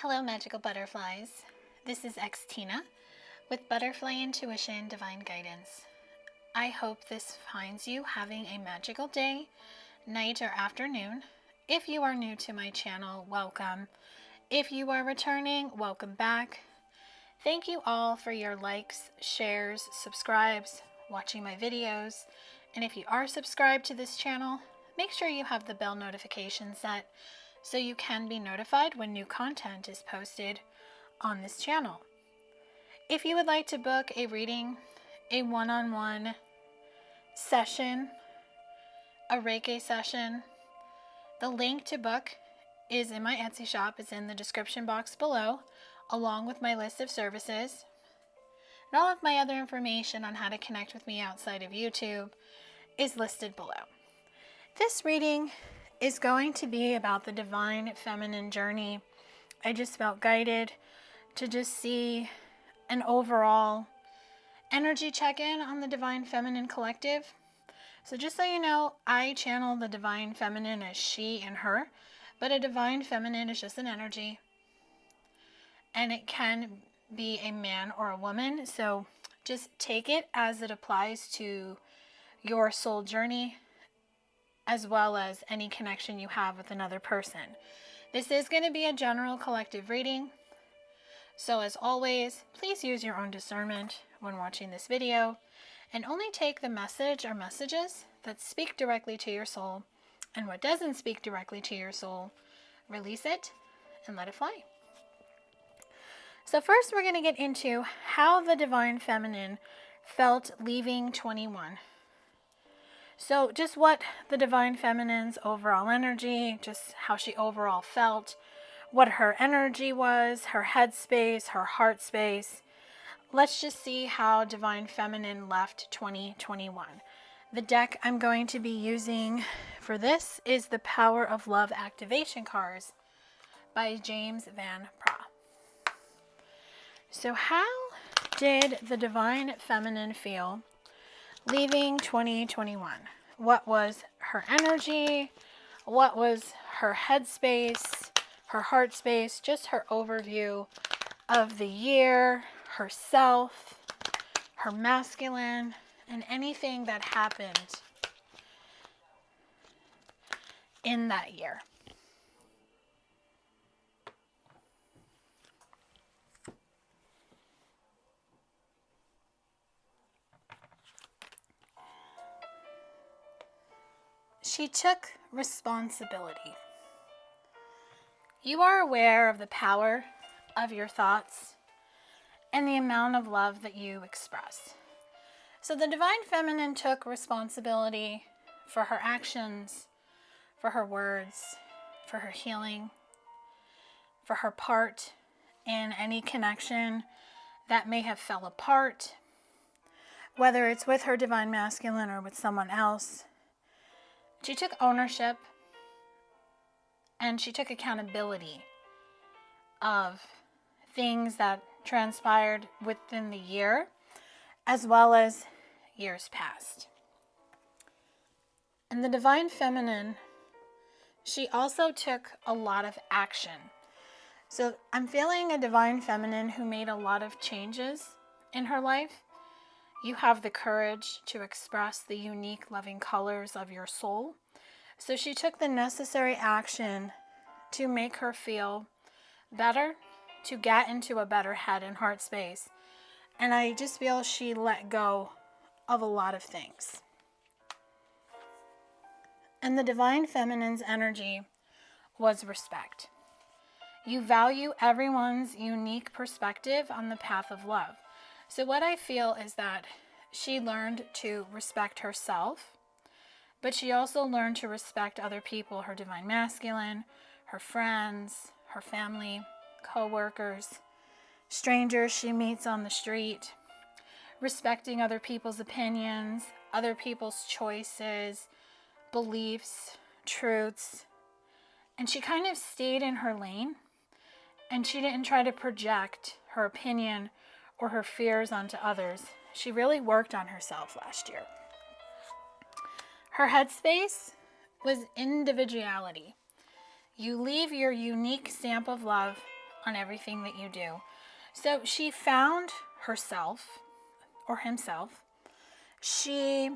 Hello, magical butterflies. This is Tina with Butterfly Intuition Divine Guidance. I hope this finds you having a magical day, night, or afternoon. If you are new to my channel, welcome. If you are returning, welcome back. Thank you all for your likes, shares, subscribes, watching my videos. And if you are subscribed to this channel, make sure you have the bell notification set so you can be notified when new content is posted on this channel. If you would like to book a reading, a one-on-one session, a Reiki session, the link to book is in my Etsy shop. It's in the description box below, along with my list of services. And all of my other information on how to connect with me outside of YouTube is listed below. This reading is going to be about the divine feminine journey. I just felt guided to just see an overall energy check-in on the divine feminine collective. So just so you know, I channel the divine feminine as she and her, but a divine feminine is just an energy, and it can be a man or a woman. So just take it as it applies to your soul journey, as well as any connection you have with another person. This is going to be a general collective reading. So as always, please use your own discernment when watching this video, and only take the message or messages that speak directly to your soul, and what doesn't speak directly to your soul, release it and let it fly. So first we're going to get into how the divine feminine felt leaving 21. So just what the divine feminine's overall energy, just how she overall felt, what her energy was, her head space, her heart space. Let's just see how divine feminine left 2021. The deck I'm going to be using for this is the Power of Love Activation Cards by James Van Praagh. So how did the divine feminine feel leaving 2021? What was her energy? What was her headspace, her heart space, just her overview of the year, herself, her masculine, and anything that happened in that year. She took responsibility. You are aware of the power of your thoughts and the amount of love that you express. So the divine feminine took responsibility for her actions, for her words, for her healing, for her part in any connection that may have fell apart, whether it's with her divine masculine or with someone else. She took ownership and she took accountability of things that transpired within the year, as well as years past. And the divine feminine, she also took a lot of action. So I'm feeling a divine feminine who made a lot of changes in her life. You have the courage to express the unique loving colors of your soul. So she took the necessary action to make her feel better, to get into a better head and heart space. And I just feel she let go of a lot of things. And the divine feminine's energy was respect. You value everyone's unique perspective on the path of love. So what I feel is that she learned to respect herself, but she also learned to respect other people, her divine masculine, her friends, her family, co-workers, strangers she meets on the street, respecting other people's opinions, other people's choices, beliefs, truths. And she kind of stayed in her lane, and she didn't try to project her opinion or her fears onto others. She really worked on herself last year. Her headspace was individuality. You leave your unique stamp of love on everything that you do. So she found herself, or himself. She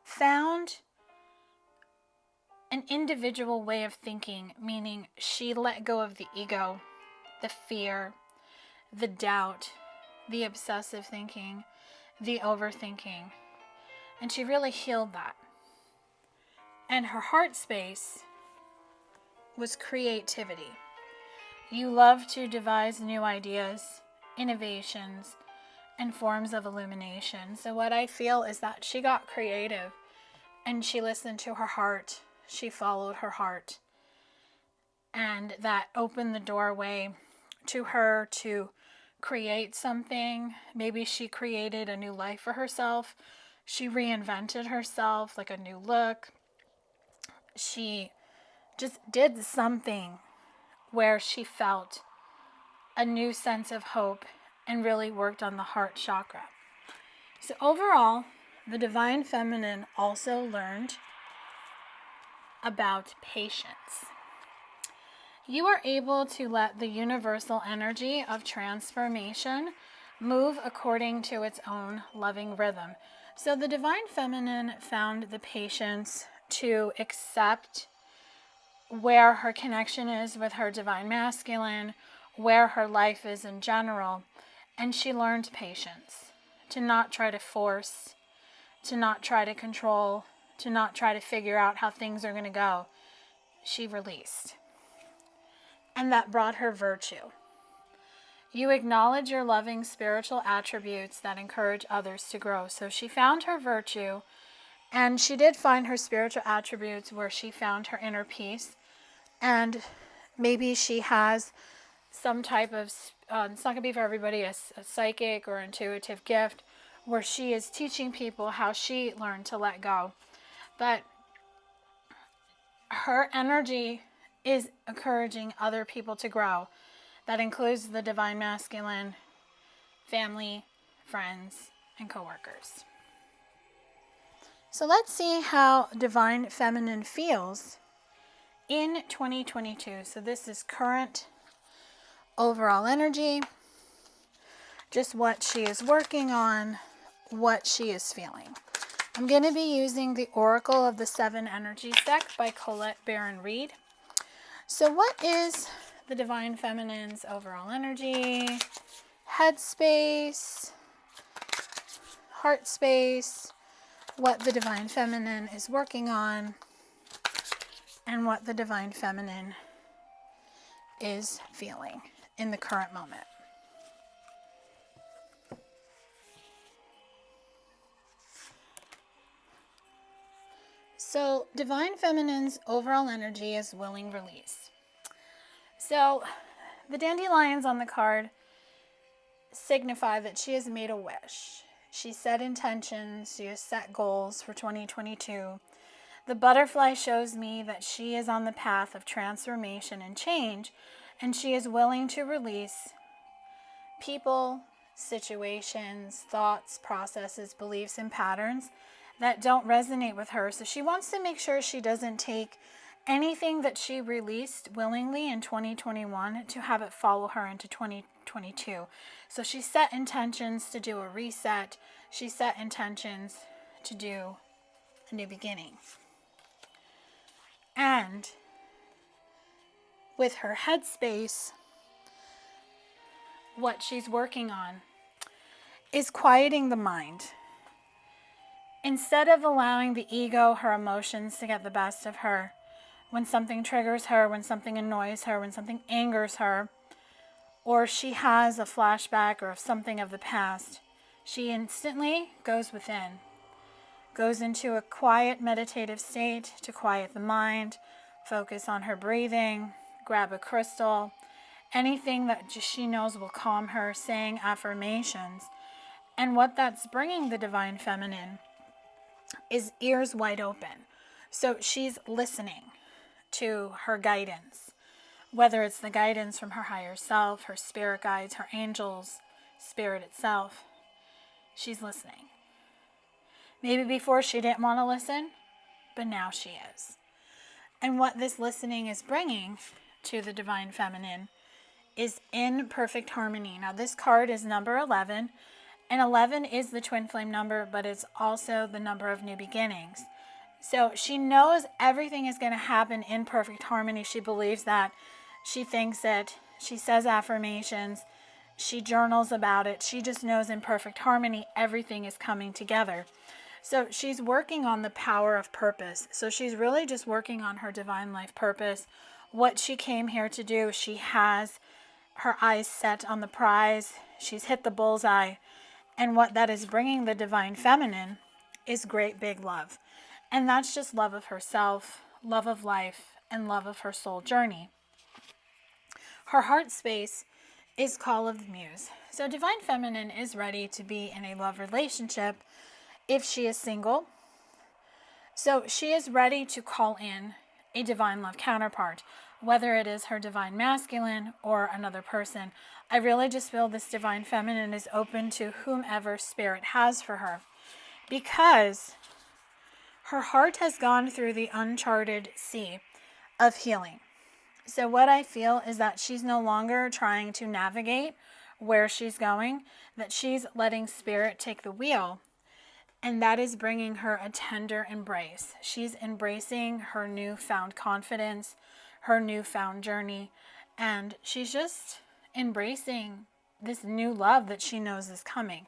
found an individual way of thinking, meaning she let go of the ego, the fear, the doubt, the obsessive thinking, the overthinking. And she really healed that. And her heart space was creativity. You love to devise new ideas, innovations, and forms of illumination. So what I feel is that she got creative and she listened to her heart. She followed her heart. And that opened the doorway to her to create something. Maybe she created a new life for herself. She reinvented herself, like a new look. She just did something where she felt a new sense of hope and really worked on the heart chakra. So overall, the Divine Feminine also learned about patience. You are able to let the universal energy of transformation move according to its own loving rhythm. So the Divine Feminine found the patience to accept where her connection is with her Divine Masculine, where her life is in general, and she learned patience, to not try to force, to not try to control, to not try to figure out how things are going to go. She released. And that brought her virtue. You acknowledge your loving spiritual attributes that encourage others to grow. So she found her virtue, and she did find her spiritual attributes where she found her inner peace. And maybe she has some type of, it's not going to be for everybody, a psychic or intuitive gift where she is teaching people how she learned to let go. But her energy is encouraging other people to grow. That includes the Divine Masculine, family, friends, and coworkers. So let's see how Divine Feminine feels in 2022. So this is current overall energy, just what she is working on, what she is feeling. I'm going to be using the Oracle of the Seven Energies deck by Colette Baron-Reed. So what is the Divine Feminine's overall energy, headspace, heart space, what the Divine Feminine is working on, and what the Divine Feminine is feeling in the current moment. So Divine Feminine's overall energy is willing release. So the dandelions on the card signify that she has made a wish. She set intentions, she has set goals for 2022. The butterfly shows me that she is on the path of transformation and change, and she is willing to release people, situations, thoughts, processes, beliefs, and patterns that don't resonate with her. So she wants to make sure she doesn't take anything that she released willingly in 2021 to have it follow her into 2022. So she set intentions to do a reset. She set intentions to do a new beginning. And with her headspace, what she's working on is quieting the mind. Instead of allowing the ego, her emotions, to get the best of her, when something triggers her, when something annoys her, when something angers her, or she has a flashback or something of the past, she instantly goes within, goes into a quiet meditative state to quiet the mind, focus on her breathing, grab a crystal, anything that she knows will calm her, saying affirmations. And what that's bringing the Divine Feminine is ears wide open. So she's listening to her guidance, whether it's the guidance from her higher self, her spirit guides, her angels, spirit itself. She's listening. Maybe before she didn't want to listen, but now she is. And what this listening is bringing to the Divine Feminine is in perfect harmony. Now this card is number 11, and 11 is the twin flame number, but it's also the number of new beginnings. So she knows everything is going to happen in perfect harmony. She believes that. She thinks it. She says affirmations. She journals about it. She just knows in perfect harmony everything is coming together. So she's working on the power of purpose. So she's really just working on her divine life purpose, what she came here to do. She has her eyes set on the prize. She's hit the bullseye. And what that is bringing the Divine Feminine is great big love. And that's just love of herself, love of life, and love of her soul journey. Her heart space is Call of the Muse. So Divine Feminine is ready to be in a love relationship if she is single. So she is ready to call in a divine love counterpart, whether it is her divine masculine or another person. I really just feel this Divine Feminine is open to whomever Spirit has for her, because her heart has gone through the uncharted sea of healing. So what I feel is that she's no longer trying to navigate where she's going, that she's letting Spirit take the wheel, and that is bringing her a tender embrace. She's embracing her newfound confidence, her newfound journey, and she's just embracing this new love that she knows is coming.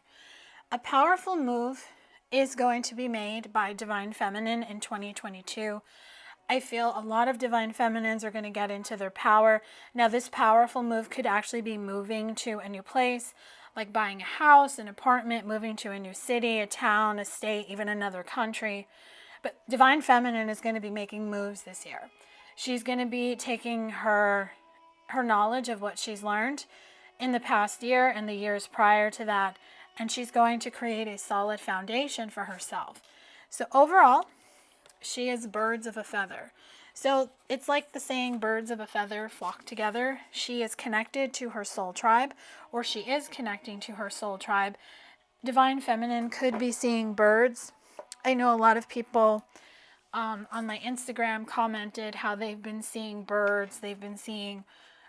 A powerful move is going to be made by Divine Feminine in 2022. I feel a lot of Divine Feminines are going to get into their power. Now, this powerful move could actually be moving to a new place, like buying a house, an apartment, moving to a new city, a town, a state, even another country. But Divine Feminine is going to be making moves this year. She's going to be taking her knowledge of what she's learned in the past year and the years prior to that, and she's going to create a solid foundation for herself. So overall, she is birds of a feather. So it's like the saying, birds of a feather flock together. She is connected to her soul tribe, or she is connecting to her soul tribe. Divine Feminine could be seeing birds. I know a lot of people on my Instagram commented how they've been seeing birds. They've been seeing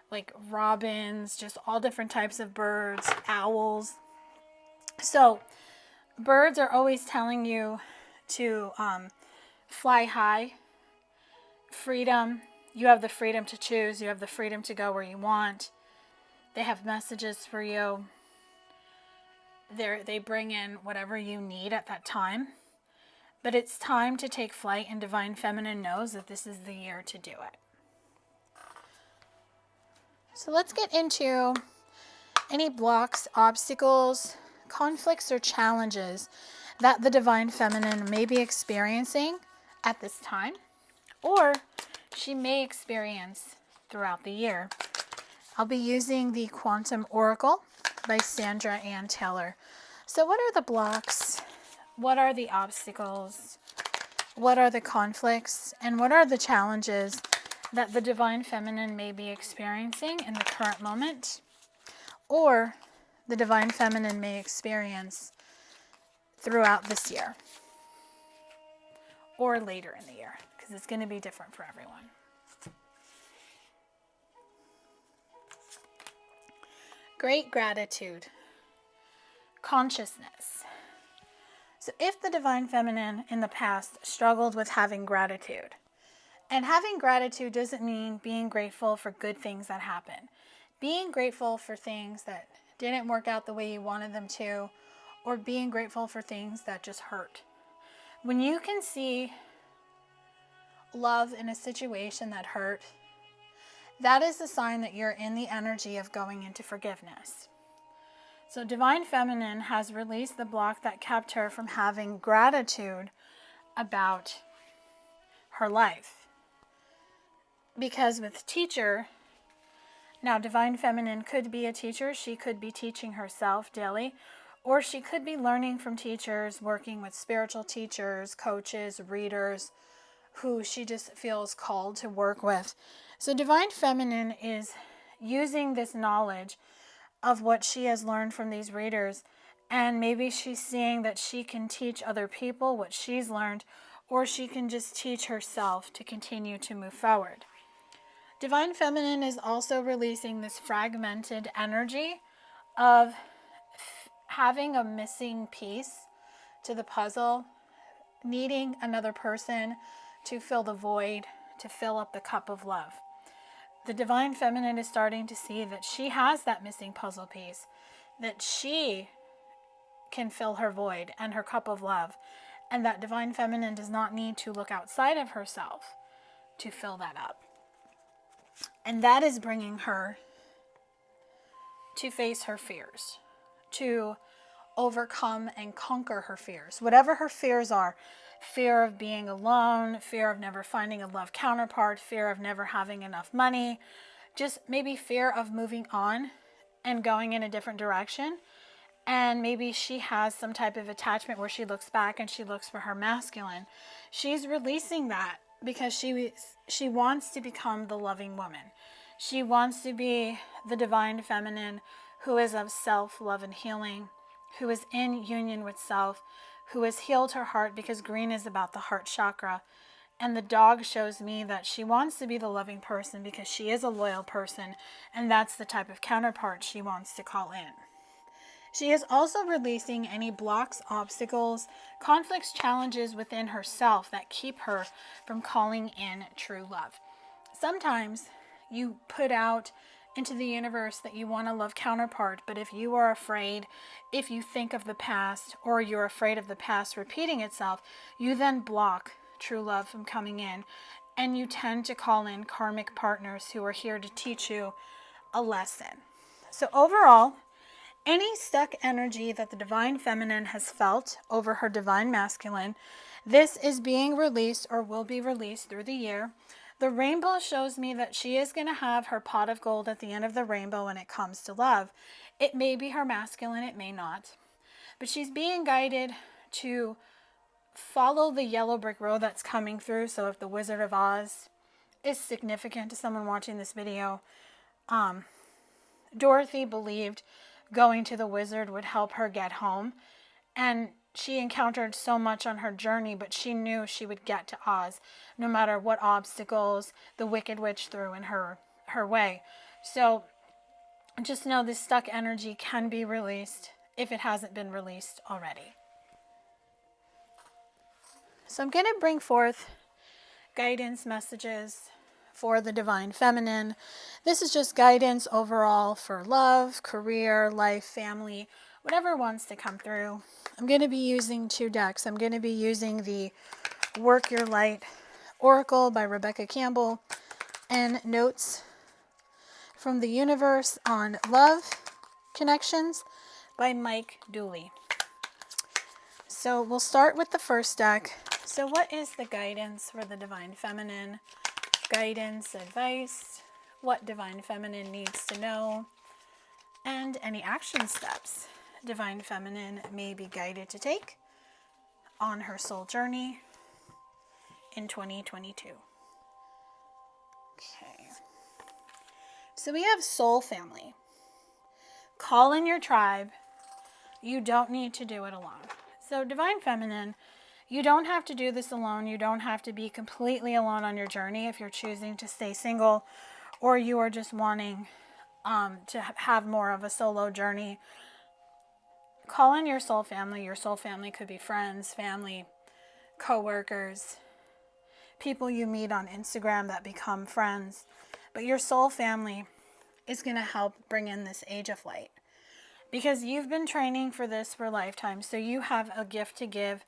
like robins, just all different types of birds, owls. So birds are always telling you to fly high, freedom. You have the freedom to choose. You have the freedom to go where you want. They have messages for you. They bring in whatever you need at that time. But it's time to take flight, and Divine Feminine knows that this is the year to do it. So let's get into any blocks, obstacles, conflicts, or challenges that the Divine Feminine may be experiencing at this time, or she may experience throughout the year. I'll be using the Quantum Oracle by Sandra Ann Taylor. So what are the blocks? What are the obstacles? What are the conflicts? And what are the challenges that the Divine Feminine may be experiencing in the current moment, or the Divine Feminine may experience throughout this year, or later in the year, because it's going to be different for everyone. Great gratitude. Consciousness. So if the Divine Feminine in the past struggled with having gratitude, and having gratitude doesn't mean being grateful for good things that happen. Being grateful for things that didn't work out the way you wanted them to, or being grateful for things that just hurt. When you can see love in a situation that hurt, that is a sign that you're in the energy of going into forgiveness. So Divine Feminine has released the block that kept her from having gratitude about her life. Because with teacher, now Divine Feminine could be a teacher. She could be teaching herself daily, or she could be learning from teachers, working with spiritual teachers, coaches, readers, who she just feels called to work with. So Divine Feminine is using this knowledge of what she has learned from these readers, and maybe she's seeing that she can teach other people what she's learned, or she can just teach herself to continue to move forward. Divine Feminine is also releasing this fragmented energy of having a missing piece to the puzzle, needing another person to fill the void, to fill up the cup of love. The Divine Feminine is starting to see that she has that missing puzzle piece, that she can fill her void and her cup of love, and that Divine Feminine does not need to look outside of herself to fill that up. And that is bringing her to face her fears, to overcome and conquer her fears. Whatever her fears are, fear of being alone, fear of never finding a love counterpart, fear of never having enough money, just maybe fear of moving on and going in a different direction. And maybe she has some type of attachment where she looks back and she looks for her masculine. She's releasing that because she wants to become the loving woman. She wants to be the Divine Feminine who is of self-love and healing, who is in union with self, who has healed her heart, because green is about the heart chakra. And the dog shows me that she wants to be the loving person because she is a loyal person, and that's the type of counterpart she wants to call in. She is also releasing any blocks, obstacles, conflicts, challenges within herself that keep her from calling in true love. Sometimes you put out into the universe that you want a love counterpart, but if you are afraid, if you think of the past, or you're afraid of the past repeating itself, you then block true love from coming in, and you tend to call in karmic partners who are here to teach you a lesson. So overall, any stuck energy that the Divine Feminine has felt over her Divine Masculine, this is being released or will be released through the year. The rainbow shows me that she is going to have her pot of gold at the end of the rainbow when it comes to love. It may be her masculine, it may not. But she's being guided to follow the yellow brick road that's coming through. So if the Wizard of Oz is significant to someone watching this video, Dorothy believed going to the wizard would help her get home. And she encountered so much on her journey, but she knew she would get to Oz no matter what obstacles the Wicked Witch threw in her way. So just know this stuck energy can be released if it hasn't been released already. So I'm going to bring forth guidance messages for the Divine Feminine. This is just guidance overall for love, career, life, family, whatever wants to come through. I'm going to be using 2 decks. I'm going to be using the Work Your Light Oracle by Rebecca Campbell and Notes from the Universe on Love Connections by Mike Dooley. So we'll start with the first deck. So what is the guidance for the Divine Feminine? Guidance, advice, what Divine Feminine needs to know, and any action steps Divine Feminine may be guided to take on her soul journey in 2022. Okay. So we have soul family. Call in your tribe. You don't need to do it alone. So Divine Feminine, you don't have to do this alone. You don't have to be completely alone on your journey if you're choosing to stay single, or you are just wanting to have more of a solo journey. Call in your soul family. Your soul family could be friends, family, co-workers, people you meet on Instagram that become friends. But your soul family is going to help bring in this age of light, because you've been training for this for a lifetime. So you have a gift to give,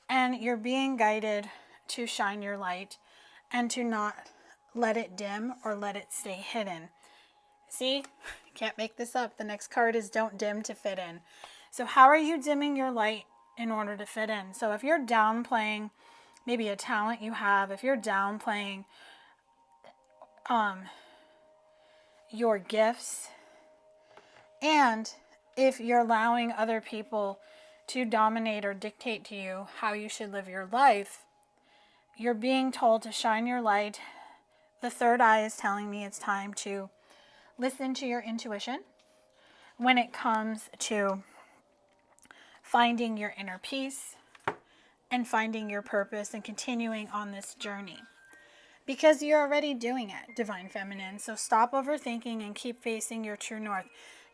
and you're being guided to shine your light and to not let it dim or let it stay hidden. See, can't make this up. The next card is don't dim to fit in. So how are you dimming your light in order to fit in? So if you're downplaying maybe a talent you have, if you're downplaying your gifts, and if you're allowing other people to dominate or dictate to you how you should live your life, you're being told to shine your light. The third eye is telling me it's time to listen to your intuition when it comes to finding your inner peace and finding your purpose and continuing on this journey. because you're already doing it, Divine Feminine. So stop overthinking and keep facing your true north.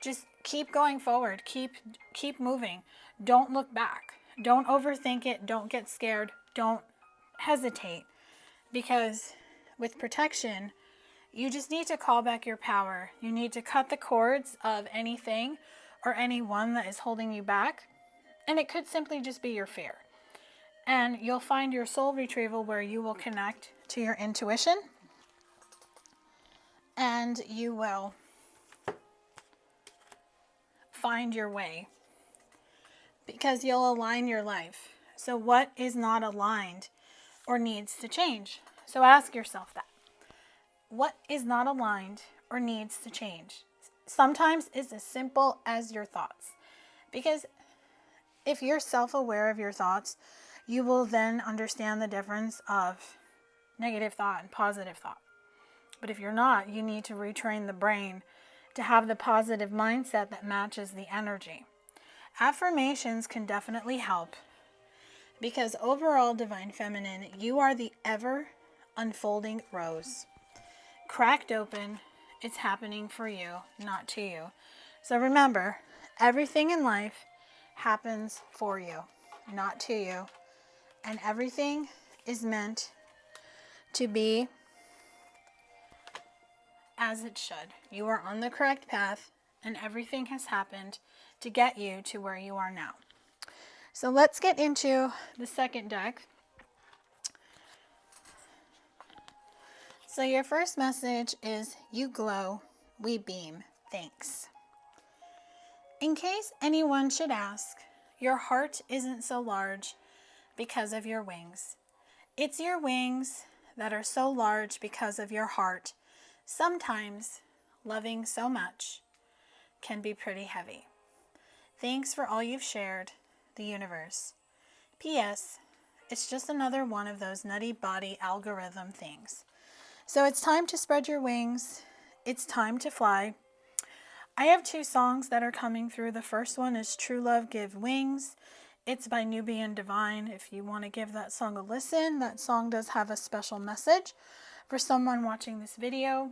Just keep going forward. Keep moving. Don't look back. Don't overthink it. Don't get scared. Don't hesitate. Because with protection, you just need to call back your power. You need to cut the cords of anything or anyone that is holding you back. And it could simply just be your fear. And you'll find your soul retrieval where you will connect to your intuition. And you will find your way. Because you'll align your life. So what is not aligned or needs to change? So ask yourself that. What is not aligned or needs to change? Sometimes it's as simple as your thoughts. Because if you're self-aware of your thoughts, you will then understand the difference of negative thought and positive thought. But if you're not, you need to retrain the brain to have the positive mindset that matches the energy. Affirmations can definitely help because overall, Divine Feminine, you are the ever unfolding rose. Cracked open, it's happening for you, not to you. So remember, everything in life happens for you, not to you. And everything is meant to be as it should. You are on the correct path, and everything has happened to get you to where you are now. So let's get into the second deck. So your first message is, you glow, we beam, thanks. In case anyone should ask, your heart isn't so large because of your wings. It's your wings that are so large because of your heart. Sometimes loving so much can be pretty heavy. Thanks for all you've shared, the universe. P.S. It's just another one of those nutty body algorithm things. So it's time to spread your wings. It's time to fly. I have 2 songs that are coming through. The first one is True Love Give Wings. It's by Nubian Divine. If you want to give that song a listen, that song does have a special message for someone watching this video.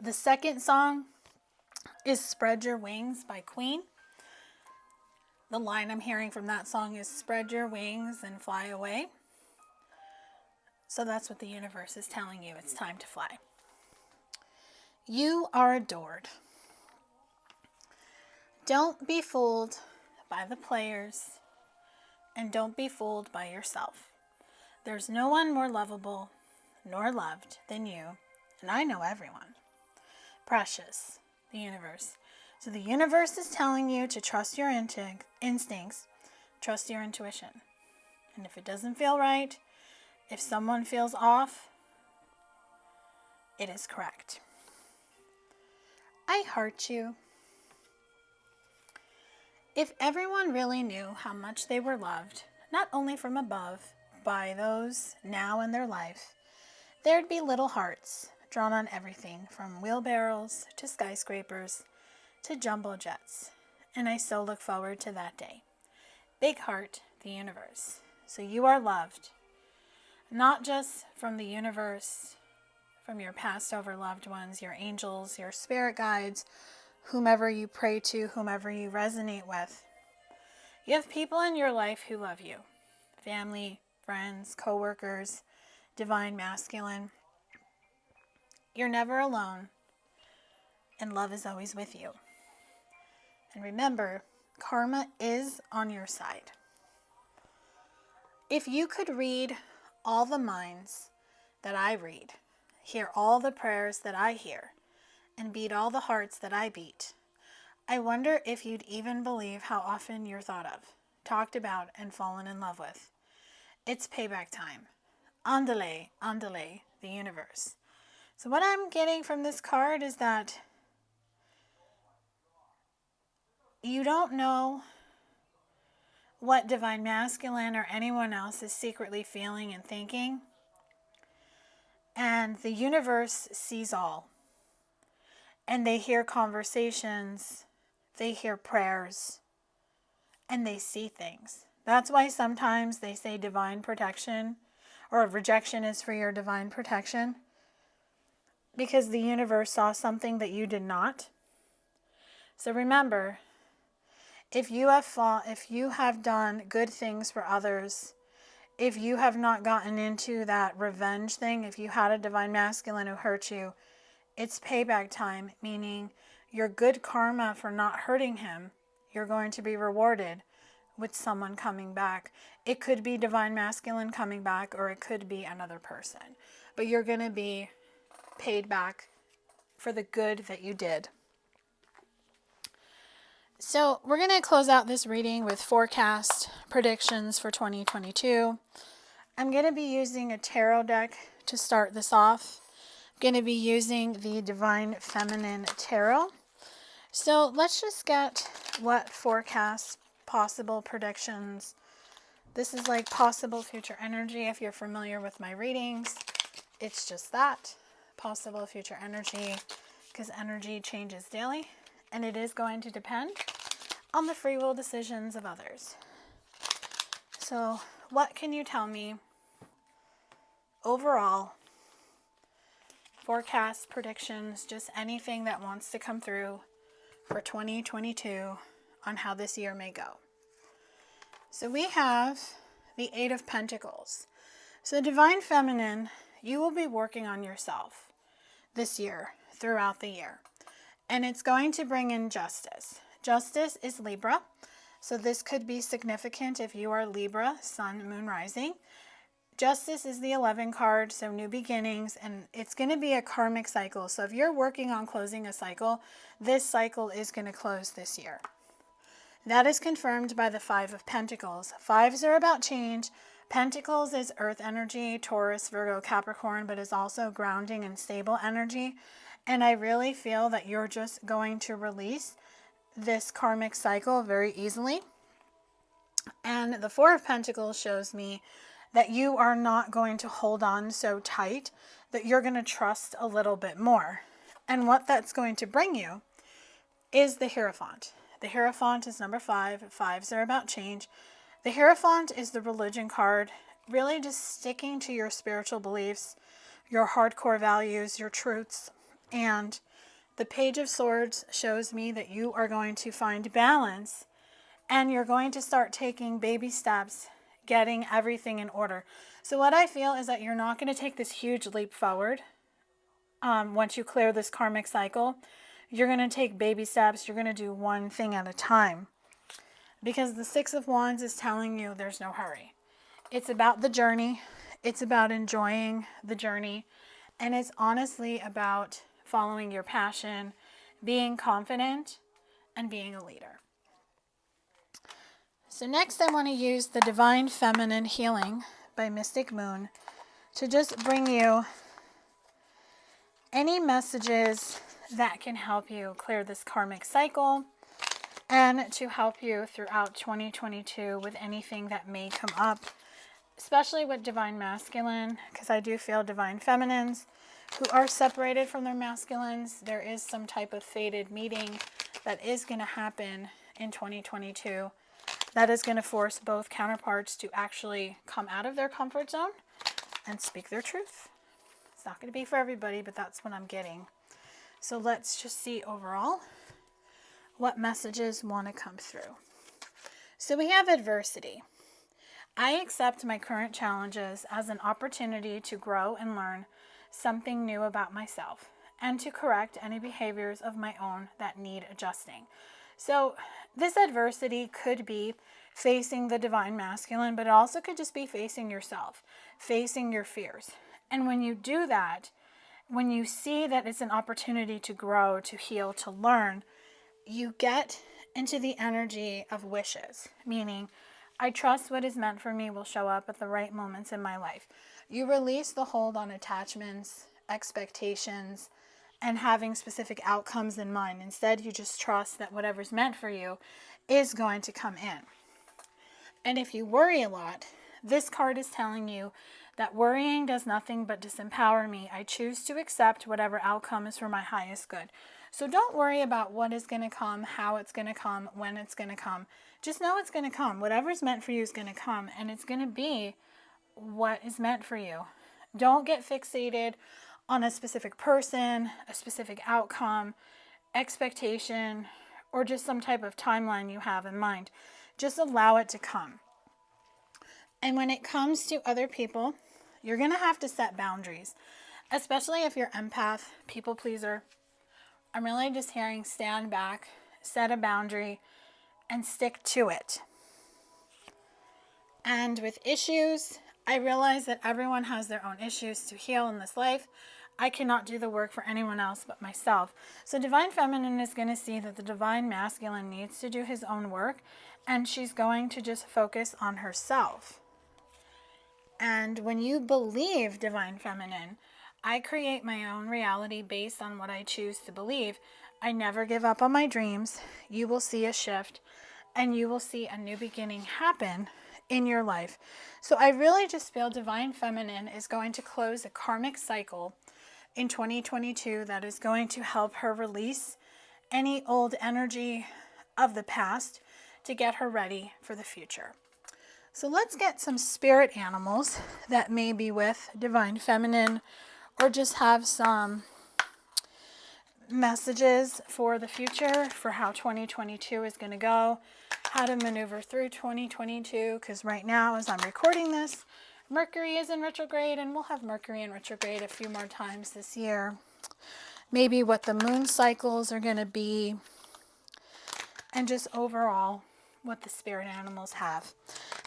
The second song is Spread Your Wings by Queen. The line I'm hearing from that song is, spread your wings and fly away. So that's what the universe is telling you. It's time to fly. You are adored. Don't be fooled by the players, and don't be fooled by yourself. There's no one more lovable nor loved than you, and I know everyone. Precious, the universe. So the universe is telling you to trust your instincts, trust your intuition. And if it doesn't feel right, if someone feels off, it is correct. I heart you. If everyone really knew how much they were loved, not only from above, by those now in their life, there'd be little hearts drawn on everything from wheelbarrows to skyscrapers to jumbo jets. And I so look forward to that day. Big heart, the universe. So you are loved, not just from the universe, from your past over loved ones, your angels, your spirit guides, whomever you pray to, whomever you resonate with. You have people in your life who love you. Family, friends, co-workers, divine masculine. You're never alone, and love is always with you. And remember, karma is on your side. If you could read all the minds that I read, hear all the prayers that I hear, and beat all the hearts that I beat, I wonder if you'd even believe how often you're thought of, talked about, and fallen in love with. It's payback time. Andale, andale, the universe. So what I'm getting from this card is that you don't know what Divine Masculine or anyone else is secretly feeling and thinking. And the universe sees all. And they hear conversations, they hear prayers, and they see things. That's why sometimes they say divine protection or rejection is for your divine protection, because the universe saw something that you did not. So remember, if you have done good things for others, if you have not gotten into that revenge thing, if you had a divine masculine who hurt you, it's payback time, meaning your good karma for not hurting him, you're going to be rewarded with someone coming back. It could be divine masculine coming back, or it could be another person. But you're going to be paid back for the good that you did. So we're going to close out this reading with forecast predictions for 2022. I'm going to be using a tarot deck to start this off. I'm going to be using the Divine Feminine Tarot. So let's just get what forecast, possible predictions. This is like possible future energy. If you're familiar with my readings, it's just that, possible future energy, because energy changes daily, and it is going to depend on the free will decisions of others. So what can you tell me overall, forecast, predictions, just anything that wants to come through for 2022 on how this year may go? So we have the Eight of Pentacles. So Divine Feminine, you will be working on yourself this year, throughout the year. And it's going to bring in justice. Justice is Libra. So this could be significant if you are Libra, Sun, Moon, Rising. Justice is the 11 card, so new beginnings, and it's going to be a karmic cycle. So if you're working on closing a cycle, this cycle is going to close this year. That is confirmed by the Five of Pentacles. Fives are about change. Pentacles is earth energy, Taurus, Virgo, Capricorn, but is also grounding and stable energy. And I really feel that you're just going to release this karmic cycle very easily. And the Four of Pentacles shows me that you are not going to hold on so tight, that you're going to trust a little bit more. And what that's going to bring you is the Hierophant. The Hierophant is number 5. Fives are about change. The Hierophant is the religion card, really just sticking to your spiritual beliefs, your hardcore values, your truths. And the Page of Swords shows me that you are going to find balance, and you're going to start taking baby steps, getting everything in order. So what I feel is that you're not going to take this huge leap forward once you clear this karmic cycle. You're going to take baby steps. You're going to do one thing at a time. Because the Six of Wands is telling you there's no hurry. It's about the journey. It's about enjoying the journey. And it's honestly about following your passion, being confident, and being a leader. So next I want to use the Divine Feminine Healing by Mystic Moon to just bring you any messages that can help you clear this karmic cycle, and to help you throughout 2022 with anything that may come up, especially with Divine Masculine, because I do feel Divine Feminines who are separated from their masculines, there is some type of fated meeting that is going to happen in 2022 that is going to force both counterparts to actually come out of their comfort zone and speak their truth. It's not going to be for everybody, but that's what I'm getting. So let's just see overall what messages want to come through. So we have adversity. I accept my current challenges as an opportunity to grow and learn something new about myself, and to correct any behaviors of my own that need adjusting. So this adversity could be facing the Divine Masculine, but it also could just be facing yourself, facing your fears. And when you do that, when you see that it's an opportunity to grow, to heal, to learn, you get into the energy of wishes, meaning I trust what is meant for me will show up at the right moments in my life. You release the hold on attachments, expectations, and having specific outcomes in mind. Instead, you just trust that whatever's meant for you is going to come in. And if you worry a lot, this card is telling you that worrying does nothing but disempower me. I choose to accept whatever outcome is for my highest good. So don't worry about what is going to come, how it's going to come, when it's going to come. Just know it's going to come. Whatever's meant for you is going to come, and it's going to be what is meant for you. Don't get fixated on a specific person, a specific outcome, expectation, or just some type of timeline you have in mind. Just allow it to come. And when it comes to other people, you're going to have to set boundaries, especially if you're empath, people pleaser. I'm really just hearing stand back, set a boundary, and stick to it. And with issues, I realize that everyone has their own issues to heal in this life. I cannot do the work for anyone else but myself. So Divine Feminine is going to see that the Divine Masculine needs to do his own work, and she's going to just focus on herself. And when you believe Divine Feminine, I create my own reality based on what I choose to believe. I never give up on my dreams. You will see a shift, and you will see a new beginning happen in your life. So I really just feel Divine Feminine is going to close a karmic cycle in 2022 that is going to help her release any old energy of the past to get her ready for the future. So let's get some spirit animals that may be with Divine Feminine, or just have some messages for the future, for how 2022 is going to go, how to maneuver through 2022, because right now, as I'm recording this, Mercury is in retrograde, and we'll have Mercury in retrograde a few more times this year. Maybe what the moon cycles are going to be, and just overall what the spirit animals have.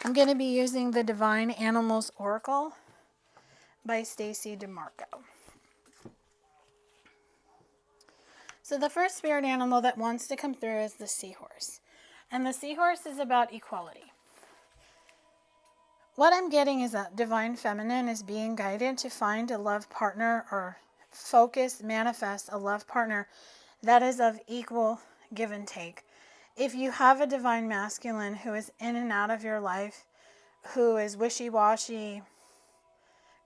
I'm going to be using the Divine Animals Oracle by Stacy DeMarco. So the first spirit animal that wants to come through is the seahorse. And the seahorse is about equality. What I'm getting is that Divine Feminine is being guided to find a love partner, or focus, manifest a love partner that is of equal give and take. If you have a Divine Masculine who is in and out of your life, who is wishy-washy,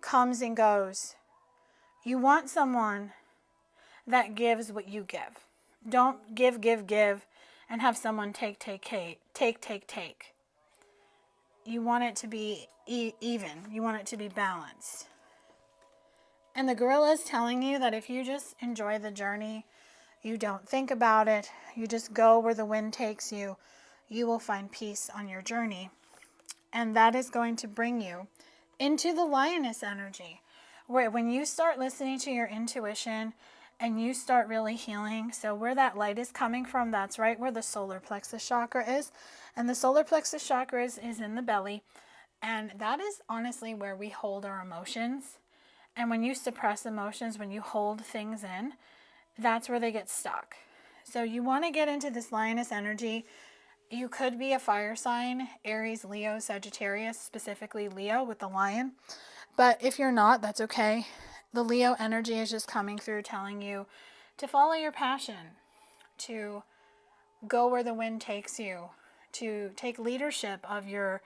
comes and goes, you want someone that gives what you give. Don't give, and have someone take. You want it to be even. You want it to be balanced. And the gorilla is telling you that if you just enjoy the journey, you don't think about it, you just go where the wind takes you, you will find peace on your journey. And that is going to bring you into the lioness energy, where when you start listening to your intuition and you start really healing, so where that light is coming from, that's right where the solar plexus chakra is. And the solar plexus chakra is in the belly. And that is honestly where we hold our emotions. And when you suppress emotions, when you hold things in, that's where they get stuck. So you want to get into this lioness energy. You could be a fire sign, Aries, Leo, Sagittarius, specifically Leo with the lion. But if you're not, that's okay. The Leo energy is just coming through telling you to follow your passion, to go where the wind takes you, to take leadership of your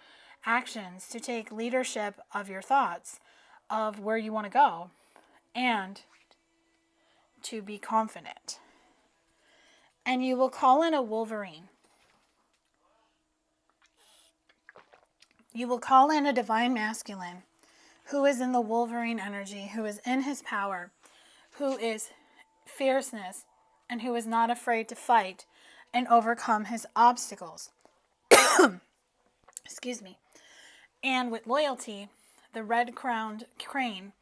actions, to take leadership of your thoughts, of where you want to go, and to be confident. And you will call in a Wolverine. You will call in a Divine Masculine who is in the Wolverine energy, who is in his power, who is fierceness, and who is not afraid to fight and overcome his obstacles. Excuse me. And with loyalty, the red-crowned crane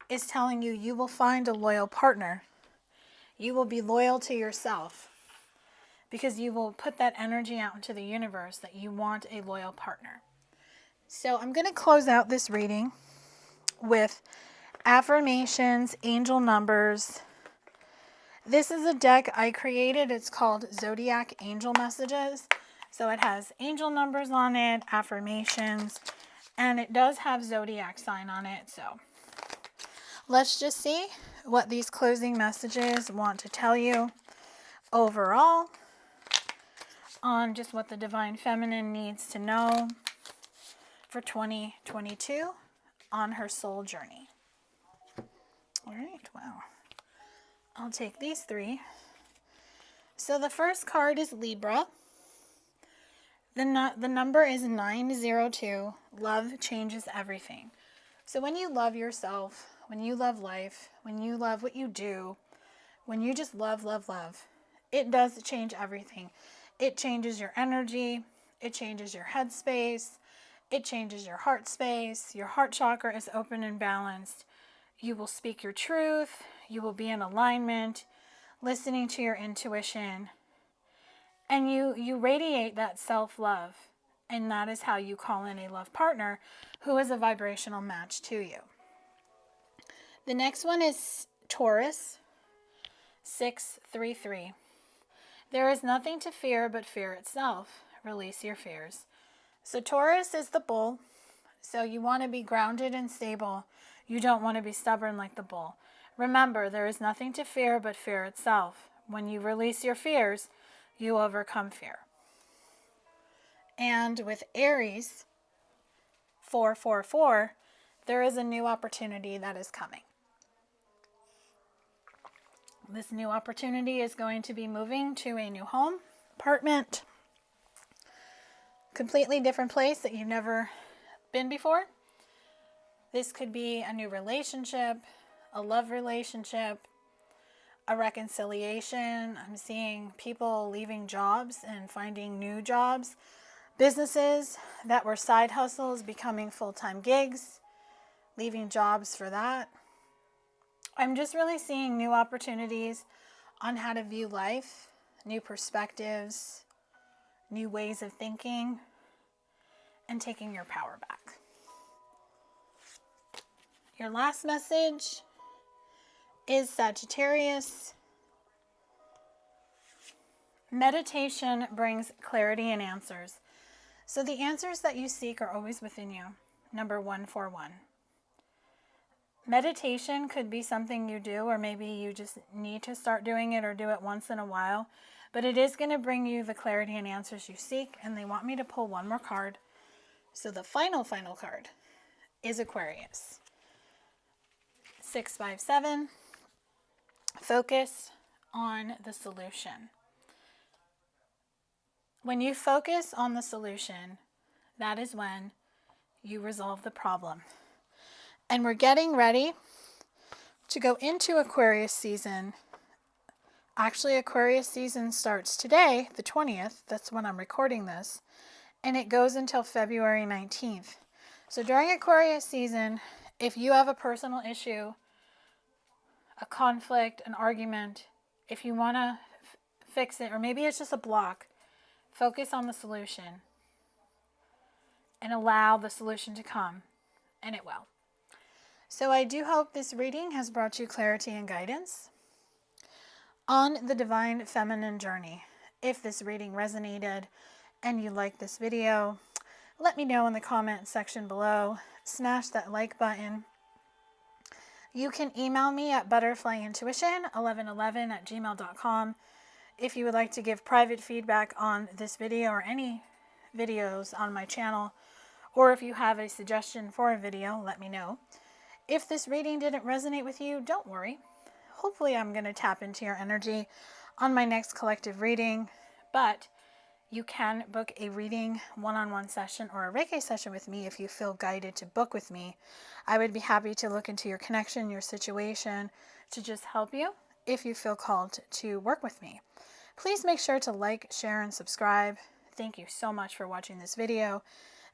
is telling you you will find a loyal partner. You will be loyal to yourself because you will put that energy out into the universe that you want a loyal partner. So I'm going to close out this reading with affirmations, angel numbers. This is a deck I created. It's called Zodiac Angel Messages. So it has angel numbers on it, affirmations, and it does have zodiac sign on it. So let's just see what these closing messages want to tell you overall on just what the Divine Feminine needs to know for 2022 on her soul journey. All right, wow. I'll take these three So the first card is Libra. The number is 902. Love changes everything. So when you love yourself, when you love life, when you love what you do, when you just love, love, love, it does change everything. It changes your energy. It changes your head space. It changes your heart space. Your heart chakra is open and balanced. You will speak your truth. You will be in alignment, listening to your intuition. And you radiate that self-love. And that is how you call in a love partner who is a vibrational match to you. The next one is Taurus, 633. There is nothing to fear but fear itself. Release your fears. So Taurus is the bull. So you want to be grounded and stable. You don't want to be stubborn like the bull. Remember, there is nothing to fear but fear itself. When you release your fears, you overcome fear. And with Aries, 444, there is a new opportunity that is coming. This new opportunity is going to be moving to a new home, apartment, completely different place that you've never been before. This could be a new relationship, a love relationship, a reconciliation. I'm seeing people leaving jobs and finding new jobs. Businesses that were side hustles becoming full-time gigs, leaving jobs for that. I'm just really seeing new opportunities on how to view life, new perspectives, new ways of thinking, and taking your power back. Your last message is Sagittarius. Meditation brings clarity and answers. So the answers that you seek are always within you. Number 141. Meditation could be something you do, or maybe you just need to start doing it or do it once in a while. But it is going to bring you the clarity and answers you seek. And they want me to pull one more card. So the final card is Aquarius. 657. Focus on the solution. When you focus on the solution, that is when you resolve the problem. And we're getting ready to go into Aquarius season. Actually, Aquarius season starts today, the 20th. That's when I'm recording this. And it goes until February 19th. So during Aquarius season, if you have a personal issue, a conflict, an argument, if you want to fix it, or maybe it's just a block, focus on the solution and allow the solution to come, and it will. So I do hope this reading has brought you clarity and guidance on the divine feminine journey. If this reading resonated and you like this video, let me know in the comment section below. Smash that like button. You can email me at butterflyintuition1111@gmail.com if you would like to give private feedback on this video or any videos on my channel, or if you have a suggestion for a video, let me know. If this reading didn't resonate with you, don't worry. Hopefully I'm going to tap into your energy on my next collective reading, but you can book a reading, one-on-one session, or a Reiki session with me if you feel guided to book with me. I would be happy to look into your connection, your situation, to just help you if you feel called to work with me. Please make sure to like, share, and subscribe. Thank you so much for watching this video.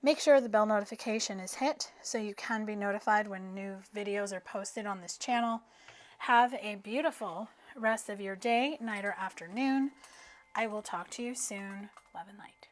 Make sure the bell notification is hit so you can be notified when new videos are posted on this channel. Have a beautiful rest of your day, night, or afternoon. I will talk to you soon. Love and light.